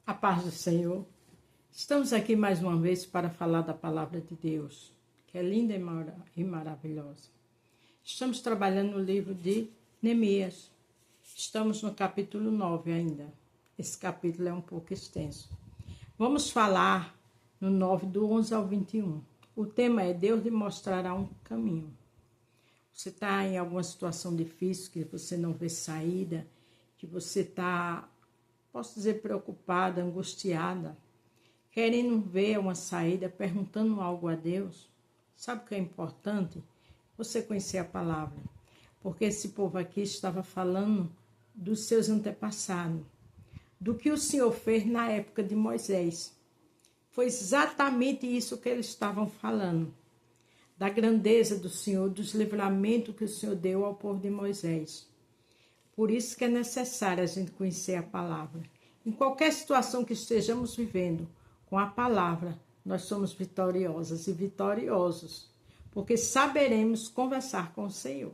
A paz do Senhor. Estamos aqui mais uma vez para falar da palavra de Deus, que é linda e maravilhosa. Estamos trabalhando no livro de Neemias. Estamos no capítulo 9 ainda. Esse capítulo é um pouco extenso. Vamos falar no 9, do 11 ao 21. O tema é Deus lhe mostrará um caminho. Você está em alguma situação difícil, que você não vê saída, que você está, posso dizer, preocupada, angustiada, querendo ver uma saída, perguntando algo a Deus. Sabe o que é importante? Você conhecer a palavra. Porque esse povo aqui estava falando dos seus antepassados, do que o Senhor fez na época de Moisés. Foi exatamente isso que eles estavam falando. Da grandeza do Senhor, dos livramentos que o Senhor deu ao povo de Moisés. Por isso que é necessário a gente conhecer a palavra. Em qualquer situação que estejamos vivendo, com a palavra, nós somos vitoriosas e vitoriosos, porque saberemos conversar com o Senhor.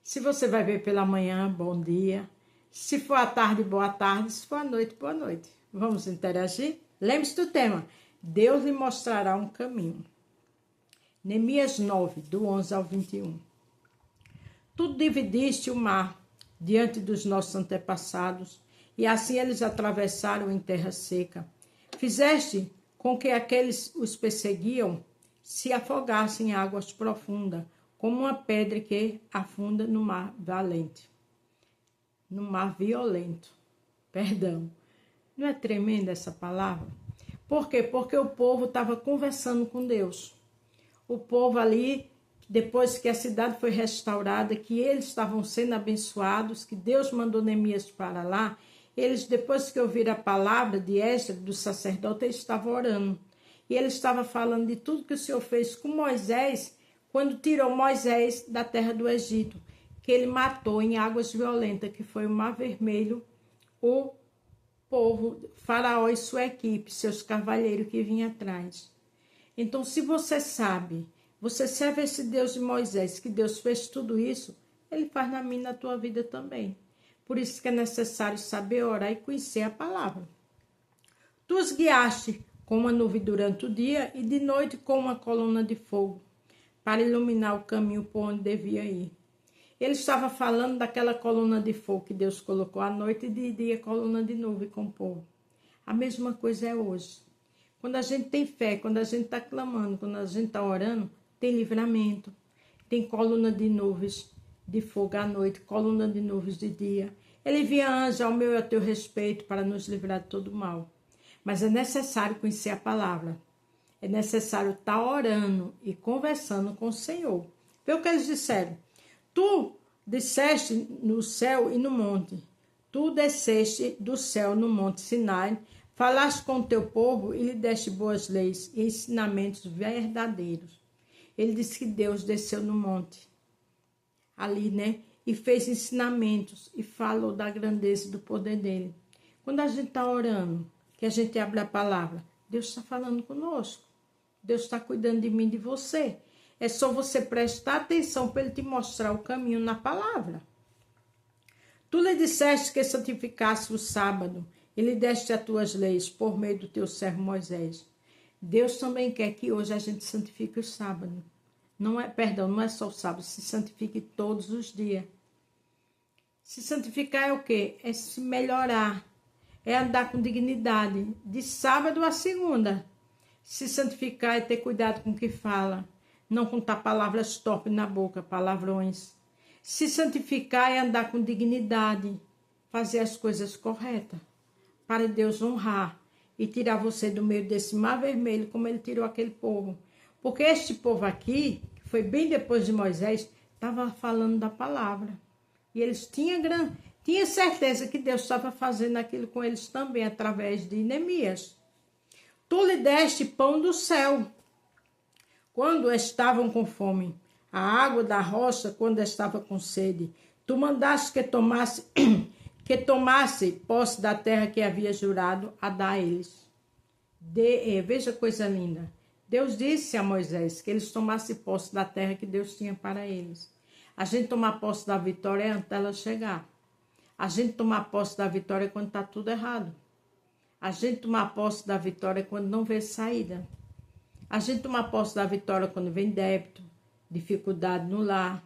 Se você vai ver pela manhã, bom dia. Se for à tarde, boa tarde. Se for à noite, boa noite. Vamos interagir? Lembre-se do tema. Deus lhe mostrará um caminho. Neemias 9, do 11 ao 21. Tu dividiste o mar diante dos nossos antepassados, e assim eles atravessaram em terra seca. Fizeste com que aqueles os perseguiam se afogassem em águas profundas, como uma pedra que afunda no mar valente. No mar violento. Perdão. Não é tremenda essa palavra? Por quê? Porque o povo estava conversando com Deus. O povo ali, depois que a cidade foi restaurada, que eles estavam sendo abençoados, que Deus mandou Neemias para lá, eles, depois que ouviram a palavra de Esdras, do sacerdote, eles estavam orando. E ele estava falando de tudo que o Senhor fez com Moisés, quando tirou Moisés da terra do Egito, que ele matou em águas violentas, que foi o Mar Vermelho, o povo, Faraó e sua equipe, seus cavalheiros que vinham atrás. Então, se você sabe, você serve esse Deus de Moisés, que Deus fez tudo isso, ele faz na minha e na tua vida também. Por isso que é necessário saber orar e conhecer a palavra. Tu os guiaste com uma nuvem durante o dia e de noite com uma coluna de fogo, para iluminar o caminho por onde devia ir. Ele estava falando daquela coluna de fogo que Deus colocou à noite e de dia coluna de nuvem com o povo. A mesma coisa é hoje. Quando a gente tem fé, quando a gente está clamando, quando a gente está orando, tem livramento. Tem coluna de nuvens de fogo à noite, coluna de nuvens de dia. Ele envia anjos ao meu e ao teu respeito para nos livrar de todo mal. Mas é necessário conhecer a palavra. É necessário estar orando e conversando com o Senhor. Vê o que eles disseram. Tu disseste no céu e no monte. Tu desceste do céu no monte Sinai. Falaste com o teu povo e lhe deste boas leis e ensinamentos verdadeiros. Ele disse que Deus desceu no monte, ali, né? E fez ensinamentos e falou da grandeza e do poder dele. Quando a gente está orando, que a gente abre a palavra, Deus está falando conosco. Deus está cuidando de mim e de você. É só você prestar atenção para ele te mostrar o caminho na palavra. Tu lhe disseste que santificasse o sábado e lhe deste as tuas leis por meio do teu servo Moisés. Deus também quer que hoje a gente santifique o sábado. Não é só o sábado, se santifique todos os dias. Se santificar é o quê? É se melhorar, é andar com dignidade, de sábado a segunda. Se santificar é ter cuidado com o que fala, não contar palavras torpes na boca, palavrões. Se santificar é andar com dignidade, fazer as coisas corretas, para Deus honrar e tirar você do meio desse mar vermelho, como ele tirou aquele povo. Porque este povo aqui, que foi bem depois de Moisés, estava falando da palavra. E eles tinham certeza que Deus estava fazendo aquilo com eles também, através de Neemias. Tu lhe deste pão do céu, quando estavam com fome, a água da rocha, quando estava com sede. Tu mandaste que tomasse posse da terra que havia jurado a dar a eles. Veja coisa linda. Deus disse a Moisés que eles tomassem posse da terra que Deus tinha para eles. A gente tomar posse da vitória é antes dela chegar. A gente tomar posse da vitória é quando está tudo errado. A gente tomar posse da vitória quando não vê saída. A gente tomar posse da vitória quando vem débito, dificuldade no lar,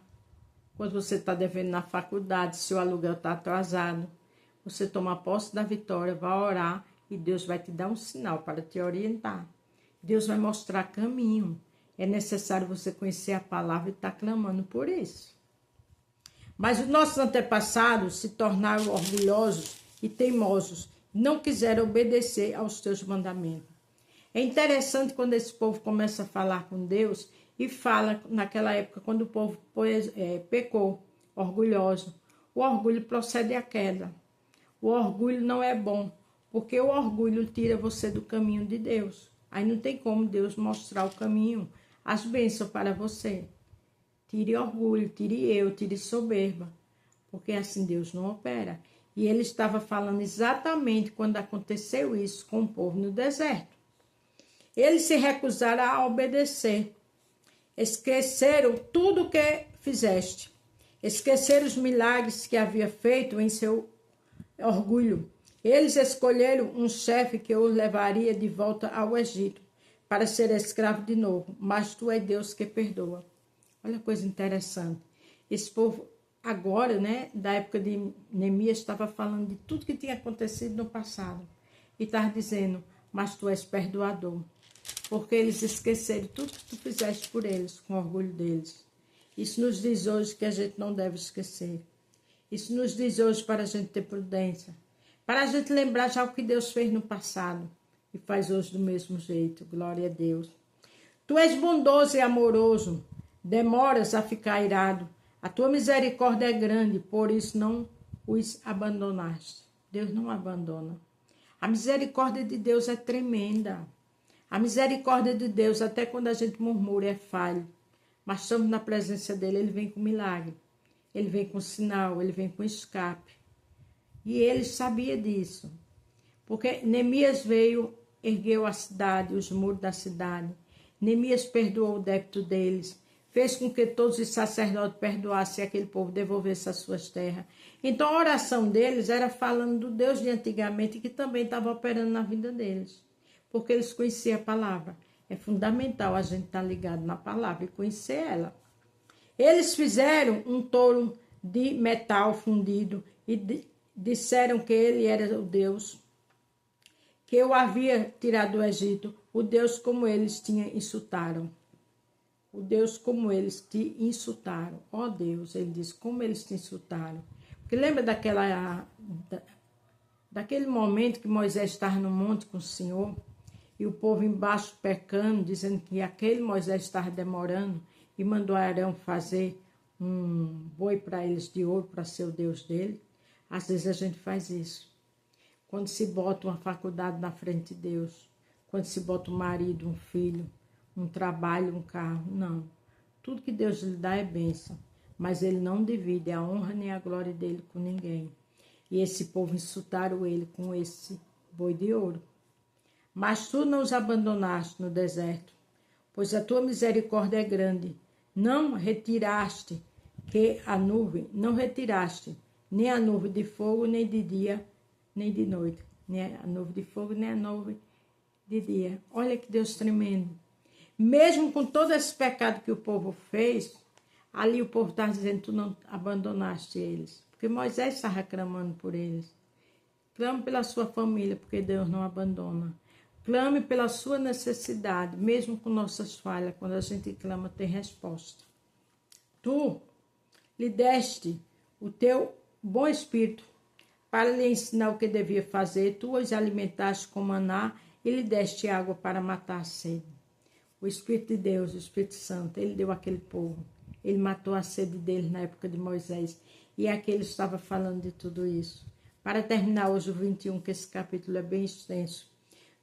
quando você está devendo na faculdade, seu aluguel está atrasado. Você toma posse da vitória, vai orar e Deus vai te dar um sinal para te orientar. Deus vai mostrar caminho. É necessário você conhecer a palavra e estar clamando por isso. Mas os nossos antepassados se tornaram orgulhosos e teimosos, não quiseram obedecer aos teus mandamentos. É interessante quando esse povo começa a falar com Deus e fala naquela época quando o povo pecou, orgulhoso. O orgulho procede da queda. O orgulho não é bom, porque o orgulho tira você do caminho de Deus. Aí não tem como Deus mostrar o caminho, as bênçãos para você. Tire orgulho, tire soberba, porque assim Deus não opera. E ele estava falando exatamente quando aconteceu isso com o povo no deserto. Eles se recusaram a obedecer. Esqueceram tudo o que fizeste. Esqueceram os milagres que havia feito em seu orgulho. Eles escolheram um chefe que os levaria de volta ao Egito para ser escravo de novo. Mas tu é Deus que perdoa. Olha a coisa interessante. Esse povo agora, da época de Neemias, estava falando de tudo que tinha acontecido no passado. E estava dizendo, mas tu és perdoador. Porque eles esqueceram tudo que tu fizeste por eles, com orgulho deles. Isso nos diz hoje que a gente não deve esquecer. Isso nos diz hoje para a gente ter prudência. Para a gente lembrar já o que Deus fez no passado. E faz hoje do mesmo jeito. Glória a Deus. Tu és bondoso e amoroso. Demoras a ficar irado. A tua misericórdia é grande, por isso não os abandonaste. Deus não abandona. A misericórdia de Deus é tremenda. A misericórdia de Deus, até quando a gente murmura, é falho. Mas estamos na presença dele, ele vem com milagre. Ele vem com sinal, ele vem com escape. E ele sabia disso. Porque Neemias veio, ergueu a cidade, os muros da cidade. Neemias perdoou o débito deles. Fez com que todos os sacerdotes perdoassem e aquele povo devolvesse as suas terras. Então a oração deles era falando do Deus de antigamente que também estava operando na vida deles. Porque eles conheciam a palavra. É fundamental a gente estar ligado na palavra e conhecer ela. Eles fizeram um touro de metal fundido e disseram que ele era o Deus que o havia tirado do Egito, o Deus como eles insultaram. O Deus como eles te insultaram. Ó Deus, ele diz, como eles te insultaram. Porque lembra daquele momento que Moisés estava no monte com o Senhor e o povo embaixo pecando, dizendo que aquele Moisés estava demorando e mandou Arão fazer um boi para eles de ouro para ser o Deus dele. Às vezes a gente faz isso. Quando se bota uma faculdade na frente de Deus, quando se bota um marido, um filho, um trabalho, um carro, não. Tudo que Deus lhe dá é bênção, mas ele não divide a honra nem a glória dele com ninguém. E esse povo insultaram ele com esse boi de ouro. Mas tu não os abandonaste no deserto, pois a tua misericórdia é grande. Não retiraste nem a nuvem de fogo, nem de dia, nem de noite. Nem a nuvem de fogo, nem a nuvem de dia. Olha que Deus tremendo. Mesmo com todo esse pecado que o povo fez, ali o povo está dizendo, tu não abandonaste eles. Porque Moisés estava clamando por eles. Clame pela sua família, porque Deus não abandona. Clame pela sua necessidade, mesmo com nossas falhas. Quando a gente clama, tem resposta. Tu lhe deste o teu bom espírito para lhe ensinar o que devia fazer. Tu os alimentaste com maná e lhe deste água para matar a sede. O Espírito de Deus, o Espírito Santo, ele deu àquele povo. Ele matou a sede deles na época de Moisés. E aqui ele estava falando de tudo isso. Para terminar hoje o 21, que esse capítulo é bem extenso.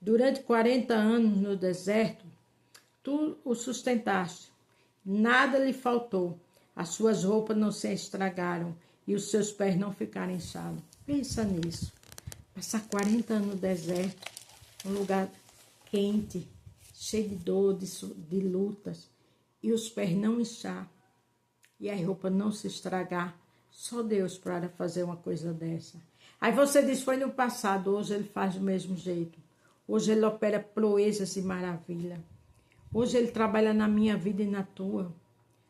Durante 40 anos no deserto, tu o sustentaste. Nada lhe faltou. As suas roupas não se estragaram e os seus pés não ficaram inchados. Pensa nisso. Passar 40 anos no deserto, um lugar quente, cheio de dor, de lutas, e os pés não inchar, e a roupa não se estragar. Só Deus para fazer uma coisa dessa. Aí você diz, foi no passado, hoje ele faz do mesmo jeito. Hoje ele opera proezas e maravilha. Hoje ele trabalha na minha vida e na tua.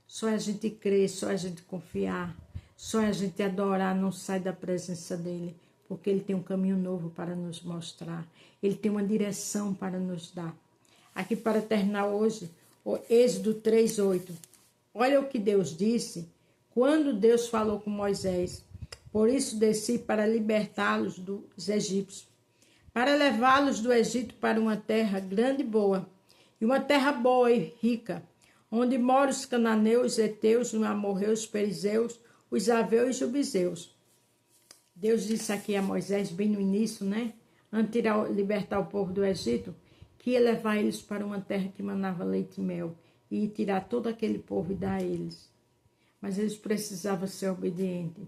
Só a gente crer, só a gente confiar, só a gente adorar, não sai da presença dele, porque ele tem um caminho novo para nos mostrar. Ele tem uma direção para nos dar. Aqui para terminar hoje, o Êxodo 3:8. Olha o que Deus disse quando Deus falou com Moisés. Por isso desci para libertá-los dos egípcios, para levá-los do Egito para uma terra grande e boa, e uma terra boa e rica, onde moram os cananeus, os heteus, os amorreus, os perizeus, os aveus e os jubizeus. Deus disse aqui a Moisés, bem no início, né? Antes de libertar o povo do Egito, que ia levar eles para uma terra que manava leite e mel, e ia tirar todo aquele povo e dar a eles. Mas eles precisavam ser obedientes.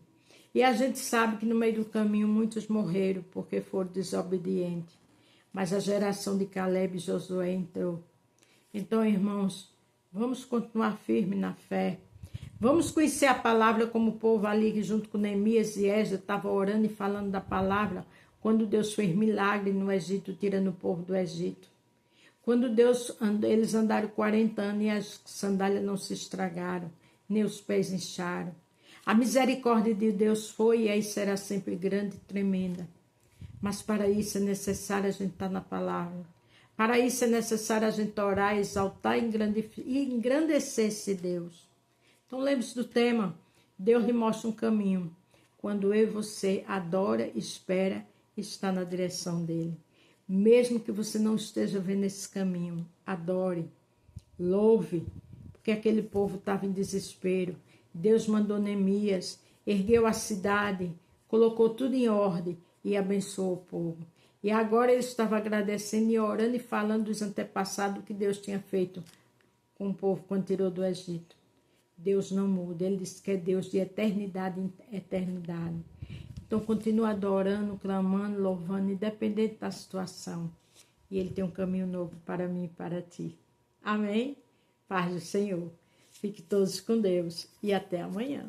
E a gente sabe que no meio do caminho muitos morreram porque foram desobedientes. Mas a geração de Caleb e Josué entrou. Então, irmãos, vamos continuar firmes na fé. Vamos conhecer a palavra como o povo ali, junto com Neemias e Esdras, estava orando e falando da palavra, quando Deus fez milagre no Egito, tirando o povo do Egito. Quando eles andaram 40 anos e as sandálias não se estragaram, nem os pés incharam. A misericórdia de Deus foi e aí será sempre grande e tremenda. Mas para isso é necessário a gente estar na palavra. Para isso é necessário a gente orar, exaltar e engrandecer-se Deus. Então lembre-se do tema. Deus lhe mostra um caminho. Quando eu e você adora, espera e está na direção dele. Mesmo que você não esteja vendo esse caminho, adore, louve, porque aquele povo estava em desespero. Deus mandou Neemias, ergueu a cidade, colocou tudo em ordem e abençoou o povo. E agora ele estava agradecendo e orando e falando dos antepassados que Deus tinha feito com o povo quando tirou do Egito. Deus não muda, ele diz que é Deus de eternidade em eternidade. Então continua adorando, clamando, louvando, independente da situação. E ele tem um caminho novo para mim e para ti. Amém? Paz do Senhor. Fique todos com Deus e até amanhã.